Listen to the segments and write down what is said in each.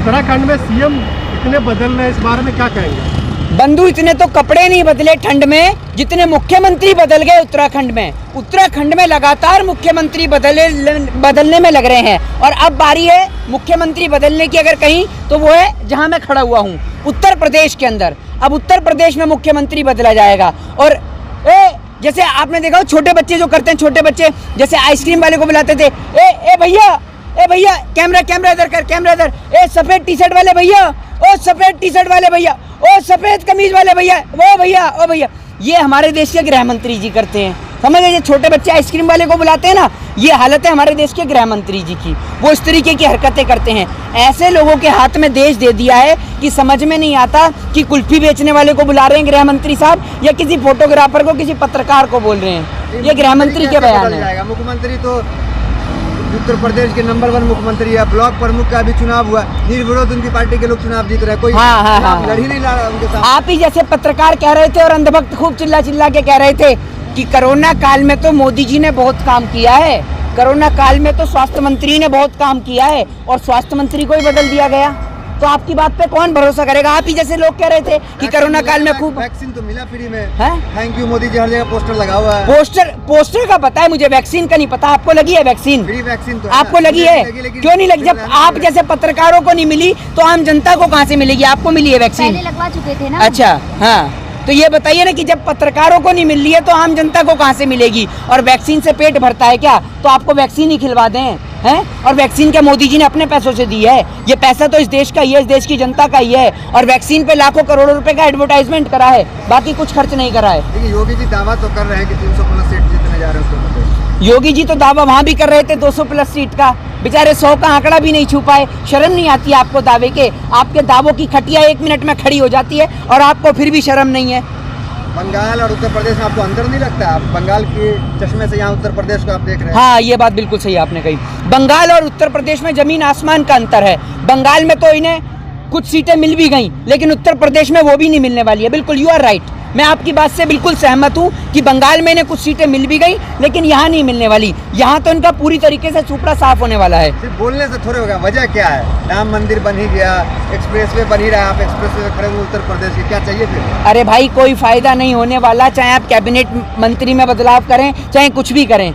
उत्तराखंड में सीएम इतने बदल रहे हैं, इस बारे में क्या कहेंगे? बंधु, इतने तो कपड़े नहीं बदले ठंड में जितने मुख्यमंत्री बदल गए उत्तराखंड में। उत्तराखंड में लगातार मुख्यमंत्री बदलने में लग रहे हैं और अब बारी है मुख्यमंत्री बदलने की। अगर कहीं तो वो है जहां मैं खड़ा हुआ हूं, उत्तर प्रदेश के अंदर। अब उत्तर प्रदेश में मुख्यमंत्री बदला जाएगा। और जैसे आपने देखा छोटे बच्चे जो करते हैं, छोटे बच्चे जैसे आइसक्रीम वाले को बुलाते थे, ए भैया कैमरा इधर कर, कैमरा इधर, ए सफेद टी शर्ट वाले भैया, ओ सफेद टी शर्ट वाले भैया, ओ सफेद कमीज वाले भैया, ओ भैया। ये हमारे देश के गृह मंत्री जी करते हैं। समझ लीजिए, छोटे बच्चे आइसक्रीम वाले को बुलाते हैं ना, ये हालत है हमारे देश के गृह मंत्री जी की। वो इस तरीके की हरकतें करते हैं। ऐसे लोगों के हाथ में देश दे दिया है कि समझ में नहीं आता कि कुल्फी बेचने वाले को बुला रहे हैं गृह मंत्री साहब या किसी फोटोग्राफर को, किसी पत्रकार को बोल रहे हैं। ये गृह मंत्री के बयान है। मुख्यमंत्री तो उत्तर प्रदेश के नंबर 1 मुख्यमंत्री है। ब्लॉक प्रमुख का भी चुनाव हुआ, निर्विरोध उनकी पार्टी के लोग चुनाव जीत रहे हैं। कोई लड़ ही नहीं रहा उनके साथ। आप ही जैसे पत्रकार कह रहे थे और अंधभक्त खूब चिल्ला के कह रहे थे कि कोरोना काल में तो मोदी जी ने बहुत काम किया है, कोरोना काल में तो स्वास्थ्य मंत्री ने बहुत काम किया है और स्वास्थ्य मंत्री को ही बदल दिया गया। तो आपकी बात पे कौन भरोसा करेगा? आप ही जैसे लोग कह रहे थे कि कोरोना काल में खूब वैक्सीन तो मिला फ्री में है। थैंक यू मोदी जी, हर जगह पोस्टर लगा हुआ है। पोस्टर का पता है मुझे, वैक्सीन का नहीं पता। आपको लगी है वैक्सीन? फ्री वैक्सीन तो आपको लगी है? क्यों नहीं लगी? जब आप जैसे पत्रकारों को नहीं मिली तो आम जनता को कहाँ से मिलेगी? आपको मिली है वैक्सीन? पहले लगवा चुके थे ना। अच्छा, हाँ, तो ये बताइए ना कि जब पत्रकारों को नहीं मिल रही है तो आम जनता को कहाँ से मिलेगी? और वैक्सीन से पेट भरता है क्या? तो आपको वैक्सीन ही खिलवा दें, हैं? और वैक्सीन क्या मोदी जी ने अपने पैसों से दी है? ये पैसा तो इस देश का ही है, इस देश की जनता का ही है। और वैक्सीन पे लाखों करोड़ों रुपए का एडवर्टाइजमेंट करा है, बाकी कुछ खर्च नहीं करा है। देखिए, योगी जी दावा तो कर रहे हैं कि 300+ सीट जीतने जा रहे हैं उत्तर प्रदेश। योगी जी तो दावा वहां भी कर रहे थे 200+ सीट का, बेचारे 100 का आंकड़ा भी नहीं छू पाए। शर्म नहीं आती आपको दावे के? आपके दावों की खटिया 1 मिनट में खड़ी हो जाती है और आपको फिर भी शर्म नहीं है। बंगाल और उत्तर प्रदेश में आपको अंतर नहीं लगता? आप बंगाल के चश्मे से यहाँ उत्तर प्रदेश को आप देख रहे हैं। हाँ, ये बात बिल्कुल सही आपने कही। बंगाल और उत्तर प्रदेश में जमीन आसमान का अंतर है। बंगाल में तो इन्हें कुछ सीटें मिल भी गई, लेकिन उत्तर प्रदेश में वो भी नहीं मिलने वाली है। बिल्कुल, यू आर राइट। मैं आपकी बात से बिल्कुल सहमत हूँ कि बंगाल में इन्हें कुछ सीटें मिल भी गई, लेकिन यहाँ नहीं मिलने वाली। यहाँ तो इनका पूरी तरीके से सुपड़ा साफ होने वाला है। सिर्फ बोलने से थोड़े होगा, वजह क्या है? राम मंदिर बन ही गया, एक्सप्रेसवे बन ही रहा है, आप एक्सप्रेसवे खड़े हुए उत्तर प्रदेश के, क्या चाहिए फिर? अरे भाई, कोई फायदा नहीं होने वाला। चाहे आप कैबिनेट मंत्री में बदलाव करें, चाहे कुछ भी करें,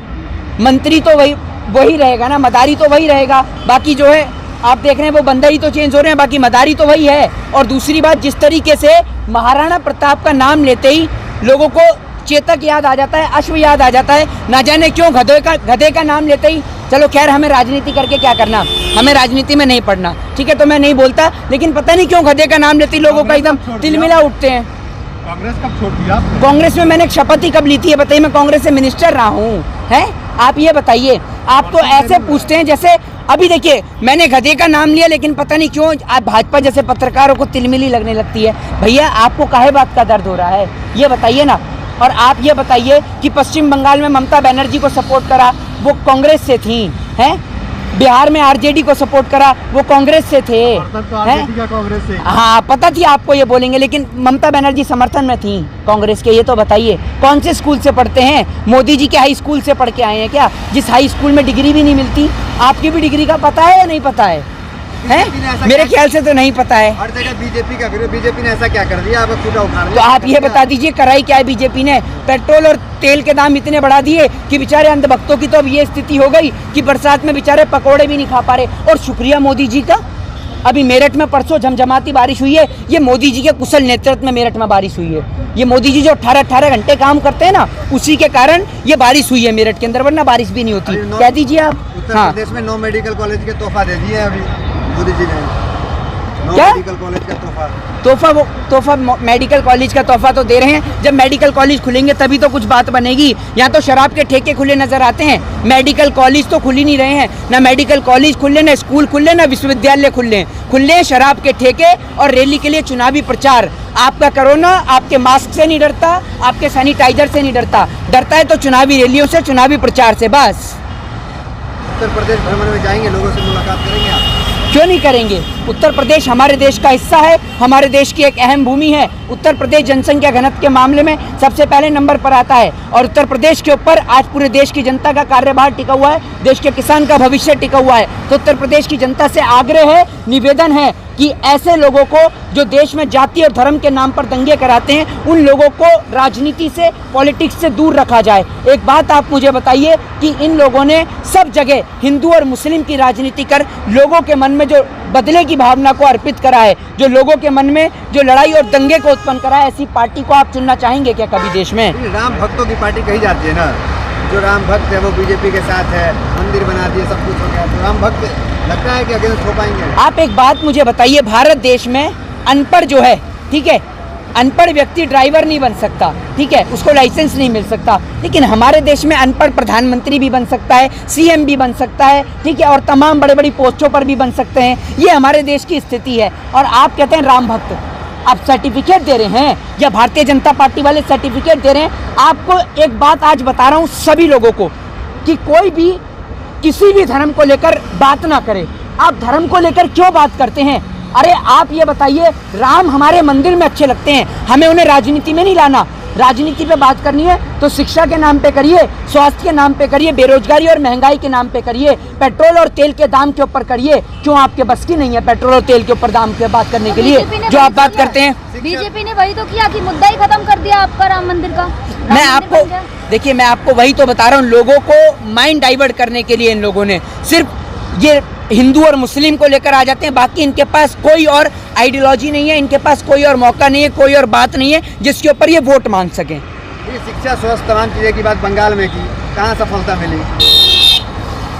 मंत्री तो वही रहेगा ना, मदारी तो वही रहेगा। बाकी जो है आप देख रहे हैं वो बंदर ही तो चेंज हो रहे हैं, बाकी मदारी तो वही है। और दूसरी बात, जिस तरीके से महाराणा प्रताप का नाम लेते ही लोगों को चेतक याद आ जाता है, अश्व याद आ जाता है, ना जाने क्यों गधे का नाम लेते ही। चलो खैर, हमें राजनीति करके क्या करना, हमें राजनीति में नहीं पढ़ना, ठीक है, तो मैं नहीं बोलता। लेकिन पता नहीं क्यों गधे का नाम लेते ही लोगों का एकदम तिलमिला उठते हैं। कांग्रेस कब छोड़ दिया आपने? कांग्रेस में मैंने शपथ ही कब ली थी? बताइए, मैं कांग्रेस से मिनिस्टर रहा हूँ, है? आप ये बताइए। आप तो ऐसे पूछते हैं जैसे अभी देखिए, मैंने गधे का नाम लिया, लेकिन पता नहीं क्यों आप भाजपा जैसे पत्रकारों को तिलमिली लगने लगती है। भैया, आपको काहे बात का दर्द हो रहा है, ये बताइए ना। और आप ये बताइए कि पश्चिम बंगाल में ममता बनर्जी को सपोर्ट करा, वो कांग्रेस से थी, हैं? बिहार में आरजेडी को सपोर्ट करा, वो कांग्रेस से थे, कांग्रेस से। हाँ, पता थी आपको ये बोलेंगे, लेकिन ममता बनर्जी समर्थन में थी कांग्रेस के। ये तो बताइए, कौन से स्कूल से पढ़ते हैं? मोदी जी के हाई स्कूल से पढ़ के आए हैं क्या, जिस हाई स्कूल में डिग्री भी नहीं मिलती? आपकी भी डिग्री का पता है या नहीं पता है? मेरे ख्याल से तो नहीं पता है। हर जगह बीजेपी का विरोध। बीजेपी ने ऐसा क्या कर दिया? आप खुद उखाड़ लिया। तो आप ये बता दीजिए, कराई क्या है बीजेपी ने? पेट्रोल और तेल के दाम इतने बढ़ा दिए कि बेचारे अंधभक्तों की तो अब ये स्थिति हो गई कि बरसात में बेचारे पकौड़े भी नहीं खा पा रहे। और शुक्रिया मोदी जी का, अभी मेरठ में परसों झमझमाती बारिश हुई है। ये मोदी जी के कुशल नेतृत्व में मेरठ में बारिश हुई है। ये मोदी जी जो 18 घंटे काम करते हैं ना, उसी के कारण ये बारिश हुई है मेरठ के अंदर, वरना बारिश भी नहीं होती। कह दीजिए आप। उत्तर प्रदेश में 9 मेडिकल कॉलेज के तोहफा दे दिए अभी मोदी जी ने। क्या? मेडिकल कॉलेज का तोहफा मेडिकल कॉलेज का तोहफा तो दे रहे हैं। जब मेडिकल कॉलेज खुलेंगे तभी तो कुछ बात बनेगी। यहाँ तो शराब के ठेके खुले नजर आते हैं, मेडिकल कॉलेज तो खुल ही नहीं रहे हैं। ना मेडिकल कॉलेज खुले, ना स्कूल खुले, ना विश्वविद्यालय खुले शराब के ठेके और रैली के लिए चुनावी प्रचार। आपका कोरोना आपके मास्क से नहीं डरता, आपके सैनिटाइजर से नहीं डरता है तो चुनावी रैलियों से, चुनावी प्रचार से। बस उत्तर प्रदेश भ्रमण में जाएंगे, लोगों से मुलाकात करेंगे आप? क्यों नहीं करेंगे? उत्तर प्रदेश हमारे देश का हिस्सा है, हमारे देश की एक अहम भूमि है। उत्तर प्रदेश जनसंख्या घनत्व के मामले में सबसे पहले नंबर पर आता है और उत्तर प्रदेश के ऊपर आज पूरे देश की जनता का कार्यभार टिका हुआ है, देश के किसान का भविष्य टिका हुआ है। तो उत्तर प्रदेश की जनता से आग्रह है, निवेदन है कि ऐसे लोगों को जो देश में जाति और धर्म के नाम पर दंगे कराते हैं, उन लोगों को राजनीति से, पॉलिटिक्स से दूर रखा जाए। एक बात आप मुझे बताइए कि इन लोगों ने सब जगह हिंदू और मुस्लिम की राजनीति कर लोगों के मन में जो बदले की भावना को अर्पित करा है, जो लोगों के मन में जो लड़ाई और दंगे को उत्पन्न करा है, ऐसी पार्टी को आप चुनना चाहेंगे क्या कभी देश में? राम भक्तों की पार्टी कही जाती है ना, जो राम भक्त है वो बीजेपी के साथ है, मंदिर बना दिए, सब कुछ हो गया, तो राम भक्त लगता है कि अगेंस्ट हो पाएंगे? आप एक बात मुझे बताइए, भारत देश में अनपढ़ जो है, ठीक है, अनपढ़ व्यक्ति ड्राइवर नहीं बन सकता, ठीक है, उसको लाइसेंस नहीं मिल सकता, लेकिन हमारे देश में अनपढ़ प्रधानमंत्री भी बन सकता है, सीएम भी बन सकता है, ठीक है, और तमाम बड़े बड़ी पोस्टों पर भी बन सकते हैं। ये हमारे देश की स्थिति है। और आप कहते हैं राम भक्त, आप सर्टिफिकेट दे रहे हैं या भारतीय जनता पार्टी वाले सर्टिफिकेट दे रहे हैं? आपको एक बात आज बता रहा हूँ सभी लोगों को कि कोई भी किसी भी धर्म को लेकर बात ना करे। आप धर्म को लेकर क्यों बात करते हैं? अरे आप ये बताइए, राम हमारे मंदिर में अच्छे लगते हैं, हमें उन्हें राजनीति में नहीं लाना। राजनीति पे बात करनी है तो शिक्षा के नाम पे करिए, स्वास्थ्य के नाम पे करिए, बेरोजगारी और महंगाई के नाम पे करिए, पेट्रोल और तेल के दाम के ऊपर करिए। क्यों आपके बस की नहीं है पेट्रोल और तेल के ऊपर दाम की बात करने के लिए जो आप बात करते हैं? बीजेपी ने वही तो किया कि मुद्दा ही खत्म कर दिया आपका राम मंदिर का। मैं आपको देखिए, मैं आपको वही तो बता रहा हूँ, लोगों को माइंड डाइवर्ट करने के लिए इन लोगों ने सिर्फ ये हिंदू और मुस्लिम को लेकर आ जाते हैं। बाकी इनके पास कोई और आइडियोलॉजी नहीं है, इनके पास कोई और मौका नहीं है, कोई और बात नहीं है जिसके ऊपर ये वोट मांग सकें। ये शिक्षा, स्वास्थ्य, तमाम चीज़ें की बात बंगाल में की, कहाँ सफलता मिली?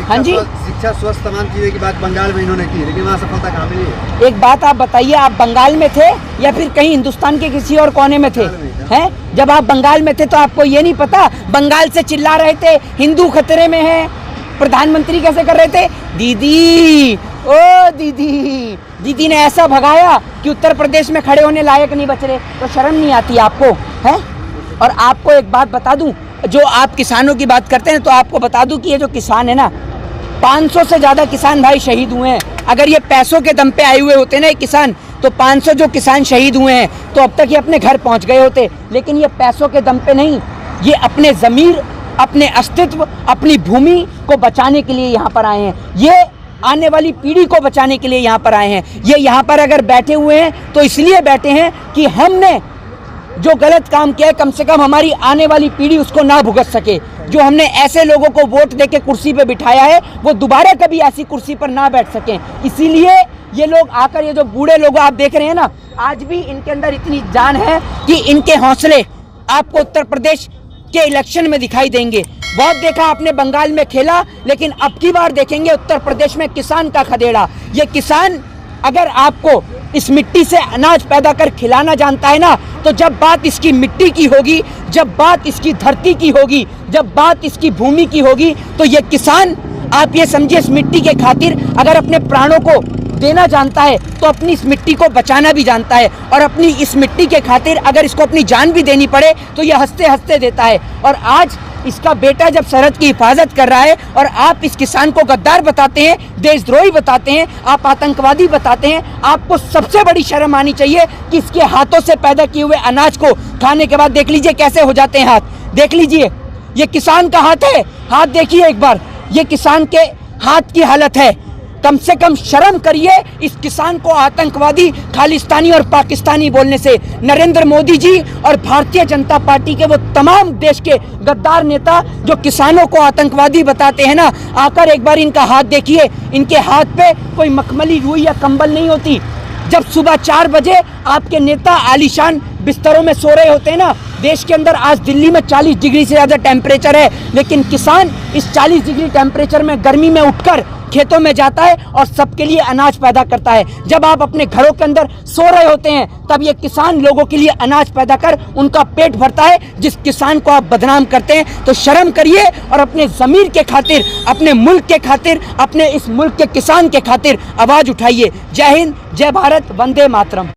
हाँ जी, शिक्षा, स्वास्थ्य, तमाम चीज़ें की बात बंगाल में इन्होंने की, लेकिन वहाँ सफलता कहाँ मिली? एक बात आप बताइए, आप बंगाल में थे या फिर कहीं हिंदुस्तान के किसी और कोने में थे? हैं? जब आप बंगाल में थे तो आपको ये नहीं पता? बंगाल से चिल्ला रहे थे हिंदू खतरे में है, प्रधानमंत्री कैसे कर रहे थे? दीदी, ओ दीदी, दीदी ने ऐसा भगाया कि उत्तर प्रदेश में खड़े होने लायक नहीं बच रहे। तो शर्म नहीं आती आपको? है? और आपको एक बात बता दूं, जो आप किसानों की बात करते हैं तो आपको बता दूं कि ये जो किसान है ना, 500 से ज़्यादा किसान भाई शहीद हुए हैं। अगर ये पैसों के दम पे आए हुए होते ना ये किसान, तो 500 जो किसान शहीद हुए हैं तो अब तक ये अपने घर पहुंच गए होते। लेकिन ये पैसों के दम पे नहीं, ये अपने ज़मीर, अपने अस्तित्व, अपनी भूमि को बचाने के लिए यहाँ पर आए हैं। ये आने वाली पीढ़ी को बचाने के लिए यहाँ पर आए हैं। ये यहाँ पर अगर बैठे हुए हैं तो इसलिए बैठे हैं कि हमने जो गलत काम किया है कम से कम हमारी आने वाली पीढ़ी उसको ना भुगत सके। जो हमने ऐसे लोगों को वोट देके कुर्सी पे बिठाया है वो दोबारा कभी ऐसी कुर्सी पर ना बैठ सकें। इसीलिए ये लोग आकर, ये जो बूढ़े लोग आप देख रहे हैं ना, आज भी इनके अंदर इतनी जान है कि इनके हौसले आपको उत्तर प्रदेश के इलेक्शन में दिखाई देंगे। बहुत देखा आपने बंगाल में खेला, लेकिन अब की बार देखेंगे उत्तर प्रदेश में किसान का खदेड़ा। ये किसान अगर आपको इस मिट्टी से अनाज पैदा कर खिलाना जानता है ना, तो जब बात इसकी मिट्टी की होगी, जब बात इसकी धरती की होगी, जब बात इसकी भूमि की होगी, तो ये किसान, आप ये समझिए, इस मिट्टी के खातिर अगर अपने प्राणों को देना जानता है तो अपनी इस मिट्टी को बचाना भी जानता है। और अपनी इस मिट्टी के खातिर अगर इसको अपनी जान भी देनी पड़े तो ये हंसते हंसते देता है। और आज इसका बेटा जब सरहद की हिफाजत कर रहा है और आप इस किसान को गद्दार बताते हैं, देशद्रोही बताते हैं, आप आतंकवादी बताते हैं, आपको सबसे बड़ी शर्म आनी चाहिए कि इसके हाथों से पैदा किए हुए अनाज को खाने के बाद देख लीजिए कैसे हो जाते हैं हाथ। देख लीजिए, ये किसान का हाथ है, हाथ देखिए एक बार, ये किसान के हाथ की हालत है। कम से कम शर्म करिए इस किसान को आतंकवादी, खालिस्तानी और पाकिस्तानी बोलने से। नरेंद्र मोदी जी और भारतीय जनता पार्टी के वो तमाम देश के गद्दार नेता जो किसानों को आतंकवादी बताते हैं ना, आकर एक बार इनका हाथ देखिए। इनके हाथ पे कोई मखमली रुई या कंबल नहीं होती। जब सुबह 4 बजे आपके नेता आलीशान बिस्तरों में सो रहे होते हैं ना, देश के अंदर आज दिल्ली में 40 डिग्री से ज़्यादा टेम्परेचर है, लेकिन किसान इस 40 डिग्री टेम्परेचर में गर्मी में उठकर खेतों में जाता है और सबके लिए अनाज पैदा करता है। जब आप अपने घरों के अंदर सो रहे होते हैं तब ये किसान लोगों के लिए अनाज पैदा कर उनका पेट भरता है। जिस किसान को आप बदनाम करते हैं तो शर्म करिए और अपने ज़मीर के खातिर, अपने मुल्क के खातिर, अपने इस मुल्क के किसान के खातिर आवाज़ उठाइए। जय हिंद, जय भारत, वंदे मातरम।